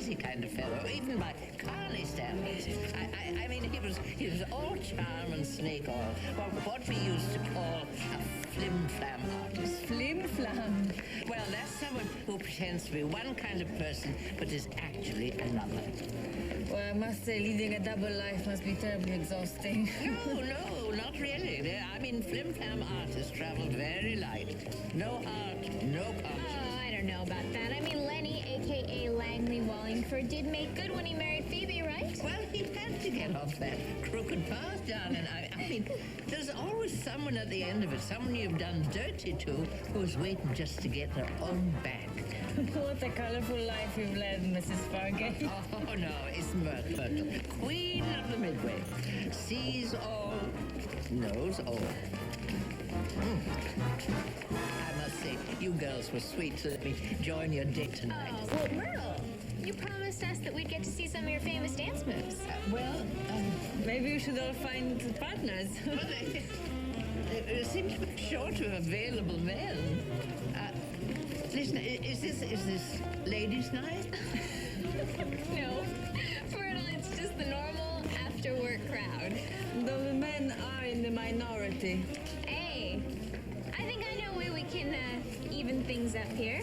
easy kind of fellow, even by Carly standards. I mean, he was all charm and snake oil, or what we used to call a flim-flam artist. Flim-flam? Well, that's someone who pretends to be one kind of person, but is actually another. Well, I must say, leading a double life must be terribly exhausting. No, not really. I mean, flim-flam artists travel very light. No heart, no conscience. Oh, I don't know about that. I mean, Lenny, a.k.a. Langley Wallingford, did make good when he married Phoebe, right? Well, he had to get off that crooked path, darling. I mean, there's always someone at the end of it, someone you've done dirty to, who's waiting just to get their own back. What a colorful life you've led, Mrs. Fargate. Oh, no, it's Myrtle. Queen of the Midway. Sees all, knows all. I must say, you girls were sweet to let me join your date tonight. Oh, well, Myrtle, you promised us that we'd get to see some of your famous dance moves. Maybe we should all find partners. Well, they seem to be short of available men. Listen, is this ladies' night? No, Myrtle, it's just the normal after-work crowd. Though the men are in the minority. Hey, I think I know a way we can even things up here.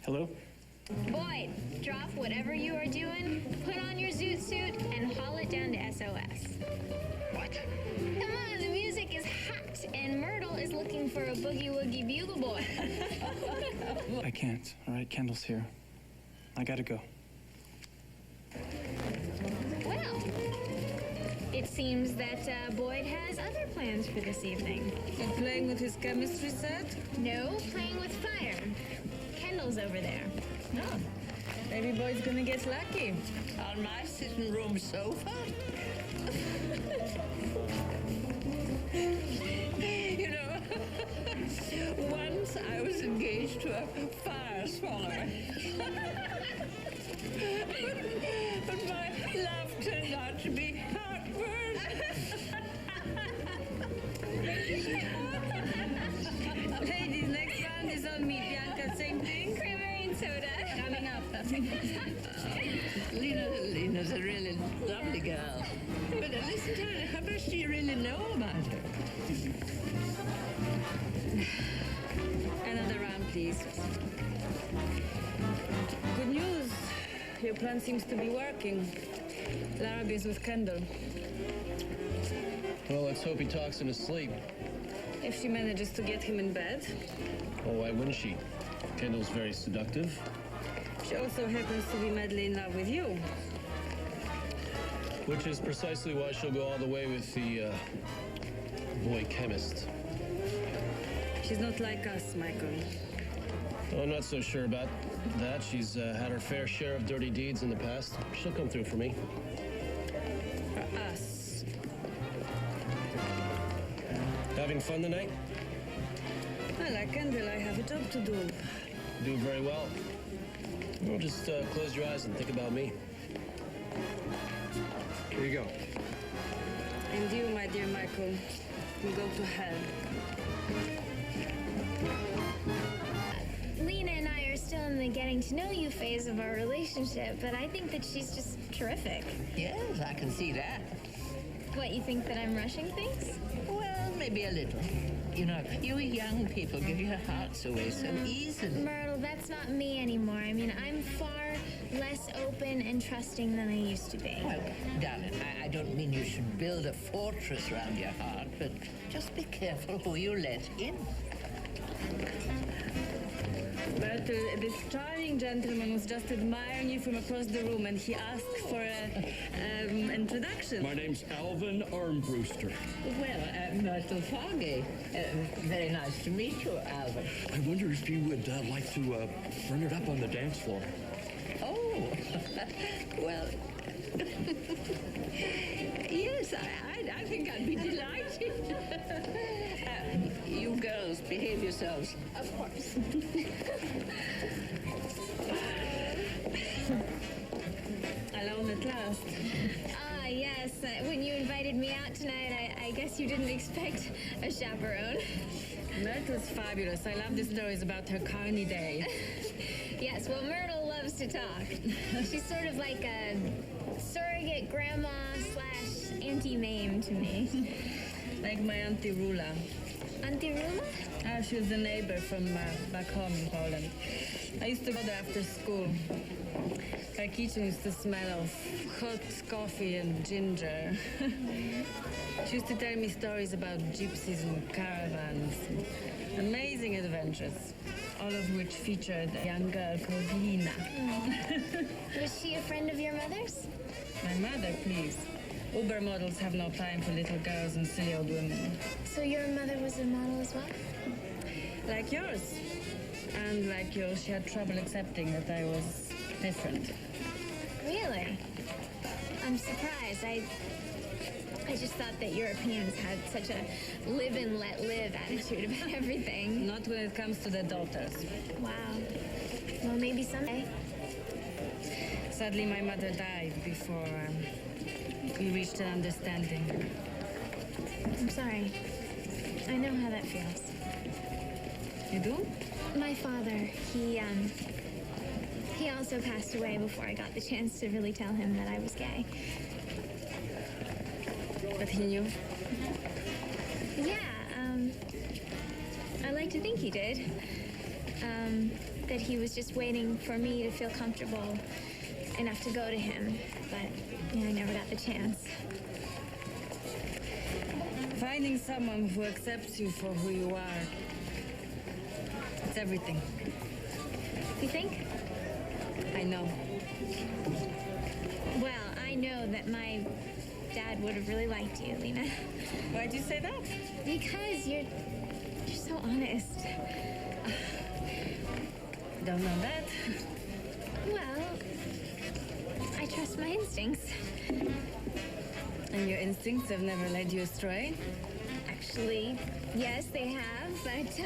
Hello? Boyd, drop whatever you are doing, put on your zoot suit, and haul it down to SOS. What? Come on, the music is hot, and Myrtle is looking for a boogie-woogie bugle boy. I can't. All right, Kendall's here. I gotta go. Well, it seems that Boyd has other plans for this evening. Playing with his chemistry set? No, playing with fire. Kendall's over there. No. Maybe Boyd's gonna get lucky. On my sitting room sofa? You know, once I was engaged to a fire swallower. but my love turned out to be heartburn. Ladies, next round is on me, Bianca. Same thing? Cranberry and soda. Coming up. Lena's a really lovely girl. But listen to her, how much do you really know about her? Another round, please. Good news. Your plan seems to be working. Larrabee's with Kendall. Well, let's hope he talks in his sleep. If she manages to get him in bed. Well, why wouldn't she? Kendall's very seductive. She also happens to be madly in love with you. Which is precisely why she'll go all the way with the, boy chemist. She's not like us, Michael. Well, I'm not so sure about that. She's had her fair share of dirty deeds in the past. She'll come through for me. For us. Having fun tonight? Well, like Kendall, I have a job to do. Do very well. Well, just close your eyes and think about me. Here you go. And you, my dear Michael, will go to hell. Lena and I are still in the getting to know you phase of our relationship, but I think that she's just terrific. Yes, I can see that. What, you think that I'm rushing things? Well, maybe a little. You know, you young people give your hearts away so easily. Myrtle, that's not me anymore. I mean, I'm far less open and trusting than I used to be. Well, darling, I don't mean you should build a fortress around your heart, but just be careful who you let in. Myrtle, this charming gentleman was just admiring you from across the room, and he asked for an introduction. My name's Alvin Armbruster. Well, Myrtle Fargate. Very nice to meet you, Alvin. I wonder if you would like to run it up on the dance floor. Oh, well, yes, I think I'd be delighted. You girls, behave yourselves. Of course. Alone at last. Ah, yes. When you out tonight. I guess you didn't expect a chaperone. Myrtle's fabulous. I love the stories about her carny day. Yes, well, Myrtle loves to talk. She's sort of like a surrogate grandma / Auntie Mame to me. Like my Auntie Rula. Auntie Rula? She was a neighbor from back home in Poland. I used to go there after school. Her kitchen used to smell of hot coffee and ginger. She used to tell me stories about gypsies and caravans. Amazing adventures, all of which featured a young girl called Lena. Was she a friend of your mother's? My mother, please. Uber models have no time for little girls and silly old women. So your mother was a model as well? Like yours. And like yours, she had trouble accepting that I was different. Really? I'm surprised. I just thought that Europeans had such a live and let live attitude about everything. Not when it comes to their daughters. Wow. Well, maybe someday. Sadly, my mother died before we reached an understanding. I'm sorry. I know how that feels. You do? My father, he also passed away before I got the chance to really tell him that I was gay. But he knew? Yeah, I like to think he did. That he was just waiting for me to feel comfortable enough to go to him. But, I never got the chance. Finding someone who accepts you for who you are, it's everything. You think? I know. Well, I know that my dad would have really liked you, Lena. Why'd you say that? Because you're so honest. Don't know that. Well, I trust my instincts. And your instincts have never led you astray? Actually, yes, they have, but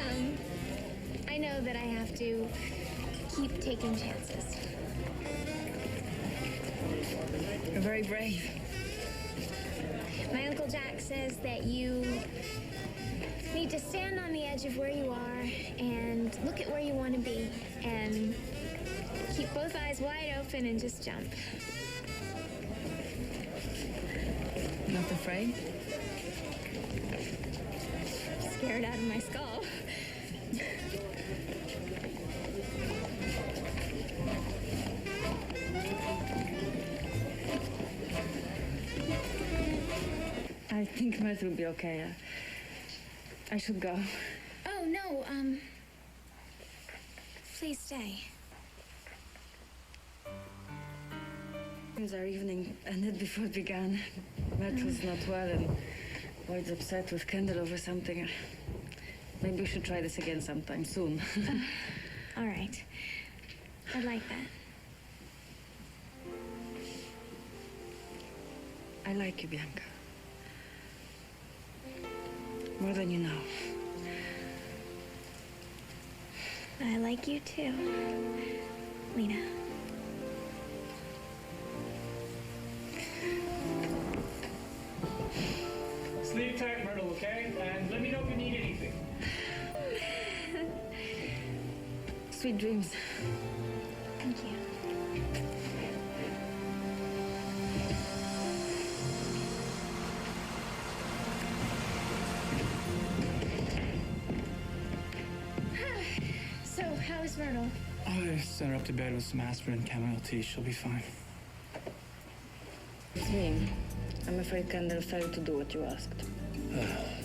I know that I have to keep taking chances. You're very brave. My Uncle Jack says that you need to stand on the edge of where you are and look at where you want to be and keep both eyes wide open and just jump. Not afraid? Scared out of my skull. I think Myrtle will be okay. I should go. Oh, no, please stay. Our evening ended before it began. Myrtle's not well and Boyd's upset with Kendall over something. Maybe we should try this again sometime soon. All right. I'd like that. I like you, Bianca. More than you know. I like you too, Lena. Sleep tight, Myrtle, okay? And let me know if you need anything. Sweet dreams. Thank you. So, how is Myrtle? I sent her up to bed with some aspirin and chamomile tea. She'll be fine. It's me. I'm afraid Kendall failed to do what you asked.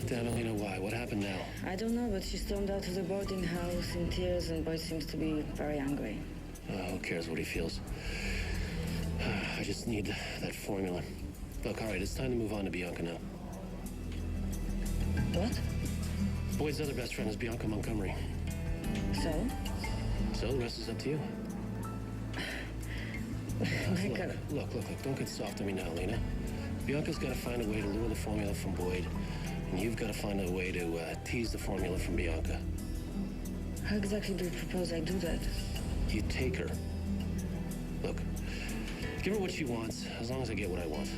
Damn, Elena, why? What happened now? I don't know, but she stormed out of the boarding house in tears and Boyd seems to be very angry. Who cares what he feels? I just need that formula. Look, all right, it's time to move on to Bianca now. What? Boyd's other best friend is Bianca Montgomery. So? So the rest is up to you. Look, don't get soft on me now, Lena. Bianca's got to find a way to lure the formula from Boyd, and you've got to find a way to tease the formula from Bianca. How exactly do you propose I do that? You take her. Look, give her what she wants, as long as I get what I want.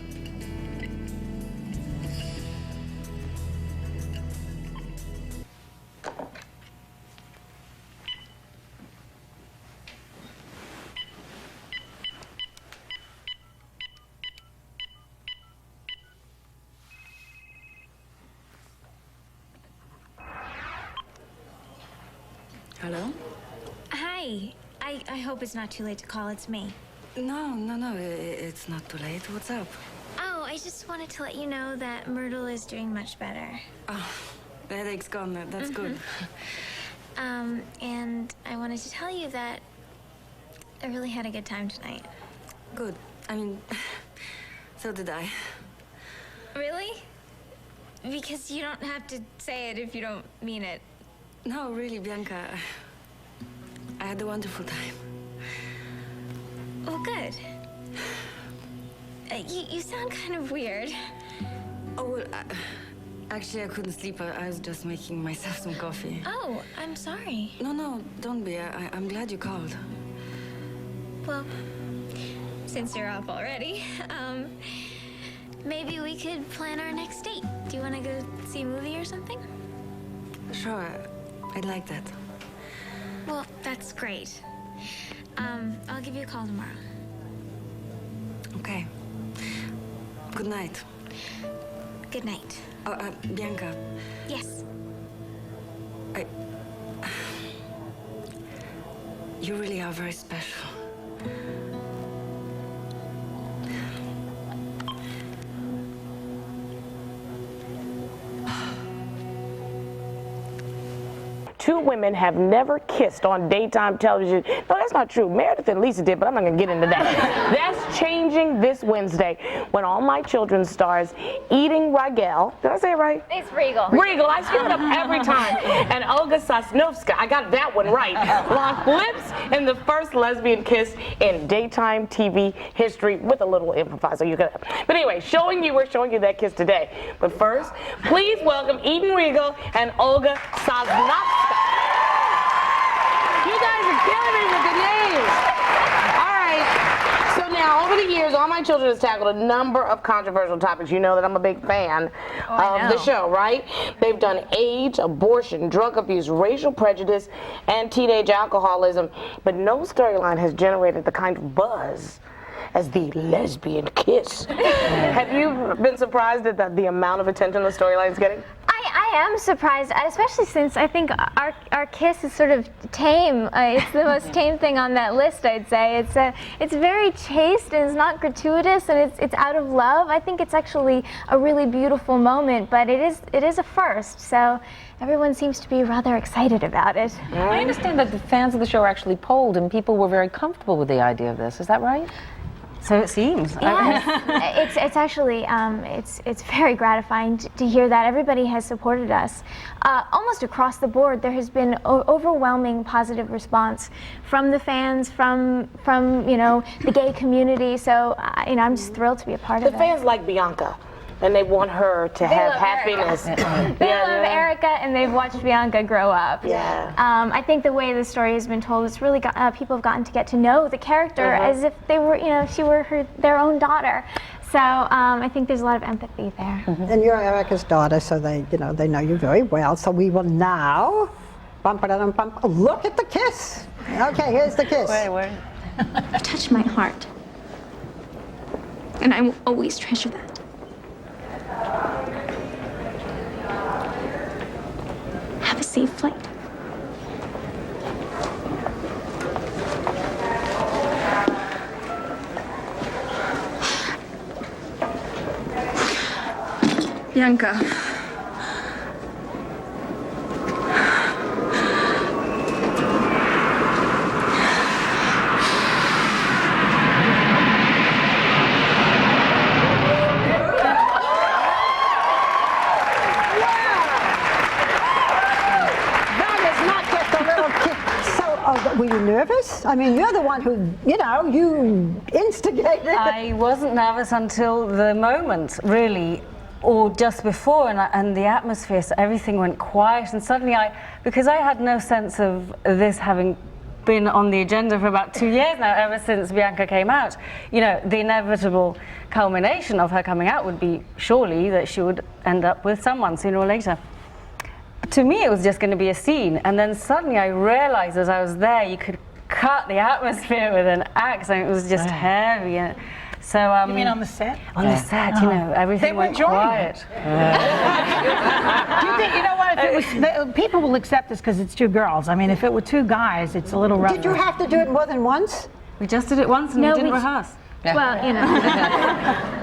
Hello? Hi. I hope it's not too late to call. It's me. No, it's not too late. What's up? Oh, I just wanted to let you know that Myrtle is doing much better. Oh, the headache's gone. That's good. And I wanted to tell you that I really had a good time tonight. Good. I mean, so did I. Really? Because you don't have to say it if you don't mean it. No, really, Bianca. I had a wonderful time. Well, good. You sound kind of weird. Oh, well, actually, I couldn't sleep. I was just making myself some coffee. Oh, I'm sorry. No, don't be. I'm glad you called. Well, since you're up already, maybe we could plan our next date. Do you want to go see a movie or something? Sure, I'd like that. Well, that's great. I'll give you a call tomorrow. Okay. Good night. Good night. Oh, Bianca, Yes. you really are very special. Two women have never kissed on daytime television. No, that's not true. Meredith and Lisa did, but I'm not going to get into that. That's changing this Wednesday when All My Children stars Eating Rigel. Did I say it right? It's Regal. Regal. I screw it up every time. And Olga Sosnovska, I got that one right, locked lips in the first lesbian kiss in daytime TV history with a little improviser. But anyway, we're showing you that kiss today. But first, please welcome Eating Regal and Olga Sosnovska. You guys are killing me with the names. All right. So now, over the years, All My Children has tackled a number of controversial topics. You know that I'm a big fan of the show, right? They've done AIDS, abortion, drug abuse, racial prejudice, and teenage alcoholism. But no storyline has generated the kind of buzz as the lesbian kiss. Have you been surprised at the amount of attention the storyline is getting? I am surprised, especially since I think our kiss is sort of tame. It's the most tame thing on that list, I'd say. It's very chaste and it's not gratuitous and it's out of love. I think it's actually a really beautiful moment, but it is a first. So everyone seems to be rather excited about it. I understand that the fans of the show are actually polled and people were very comfortable with the idea of this. Is that right? So it seems. Yes, it's actually it's very gratifying to hear that everybody has supported us. Almost across the board, there has been overwhelming positive response from the fans, from the gay community. So I'm just thrilled to be a part of it. The fans like Bianca. And they want her to have happiness. They love Erica, and they've watched Bianca grow up. Yeah. I think the way the story has been told, it's really people have gotten to get to know the character as if they were, she were their own daughter. So I think there's a lot of empathy there. And you're Erica's daughter, so they know you very well. So we will now look at the kiss. Okay, here's the kiss. Wait. You touched my heart, and I will always treasure that. Have a safe flight. Lianca. Were you nervous? I mean, you're the one who, you instigated. I wasn't nervous until the moment, really, or just before, and the atmosphere, so everything went quiet, and suddenly because I had no sense of this having been on the agenda for about 2 years now, ever since Bianca came out, the inevitable culmination of her coming out would be surely that she would end up with someone sooner or later. To me, it was just going to be a scene, and then suddenly I realized as I was there, you could cut the atmosphere with an axe, and it was just heavy. And So, you mean on the set? On the set, you know, everything went quiet. Do you think, you know what, if it was, people will accept this because it's two girls. I mean, if it were two guys, it's a little rougher. Did you have to do it more than once? We just did it once and we didn't rehearse. Well, you know,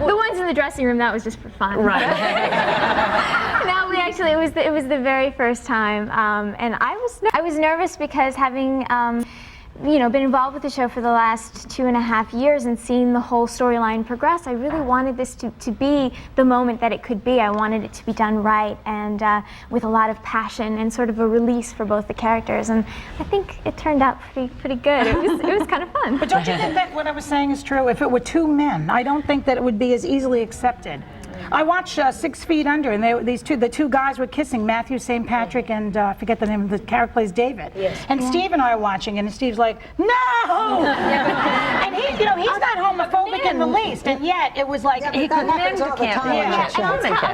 the ones in the dressing room, that was just for fun. Right. No, we actually, it was the very first time, and I was nervous because having, you know, been involved with the show for the last 2.5 years and seeing the whole storyline progress, I really wanted this to be the moment that it could be. I wanted it to be done right and with a lot of passion and sort of a release for both the characters. And I think it turned out pretty good. It was kind of fun. But don't you think that what I was saying is true? If it were two men, I don't think that it would be as easily accepted. I watched 6 Feet Under, and the two guys were kissing, Matthew St. Patrick and I forget the name of the character plays David. Yes. And Steve and I are watching, and Steve's like, no! And he, you know, he's not homophobic in the least, and yet it was like he couldn't. And I'll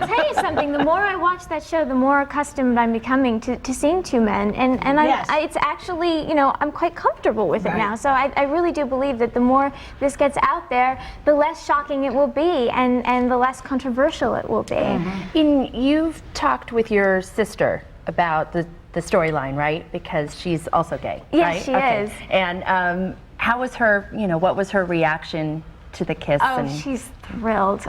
tell you something. The more I watch that show, the more accustomed I'm becoming to seeing two men, and it's actually, you know, I'm quite comfortable with it now. So I really do believe that the more this gets out there, the less shocking it will be, and the less controversial it will be. You've talked with your sister about the storyline, right? Because she's also gay, yes, right? She is. And how was her, you know, what was her reaction to the kiss? Oh, she's thrilled.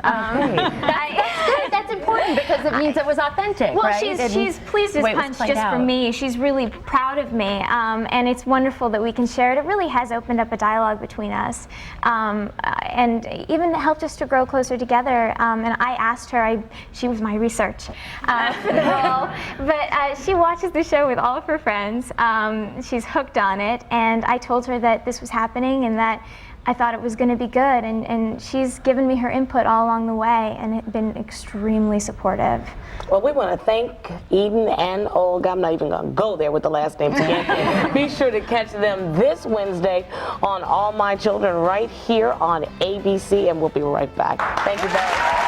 That's important because it means it was authentic, well, right? she's pleased as punch just for me. She's really proud of me, and it's wonderful that we can share it. It really has opened up a dialogue between us, and even helped us to grow closer together. And I asked her, she was my research for the role, but she watches the show with all of her friends. She's hooked on it, and I told her that this was happening and that I thought it was going to be good, and she's given me her input all along the way and been extremely supportive. Well, we want to thank Eden and Olga. I'm not even going to go there with the last names again. Be sure to catch them this Wednesday on All My Children right here on ABC, and we'll be right back. Thank you, guys.